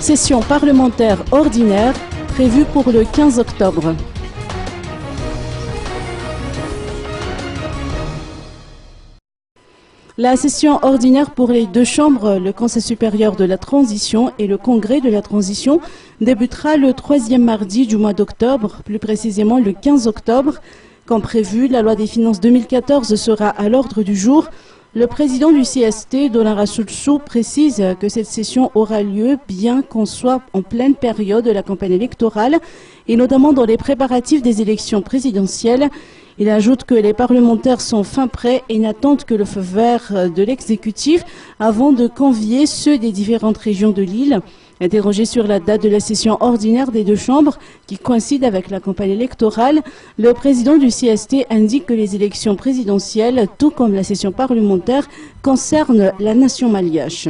session parlementaire ordinaire prévue pour le 15 octobre. La session ordinaire pour les deux chambres, le Conseil supérieur de la transition et le Congrès de la transition, débutera le 3e mardi du mois d'octobre, plus précisément le 15 octobre. Comme prévu, la loi des finances 2014 sera à l'ordre du jour. Le président du CST, Dolan Rassoulsou, précise que cette session aura lieu bien qu'on soit en pleine période de la campagne électorale et notamment dans les préparatifs des élections présidentielles. Il ajoute que les parlementaires sont fin prêts et n'attendent que le feu vert de l'exécutif avant de convier ceux des différentes régions de l'île. Interrogé sur la date de la session ordinaire des deux chambres, qui coïncide avec la campagne électorale, le président du CST indique que les élections présidentielles, tout comme la session parlementaire, concernent la nation malgache.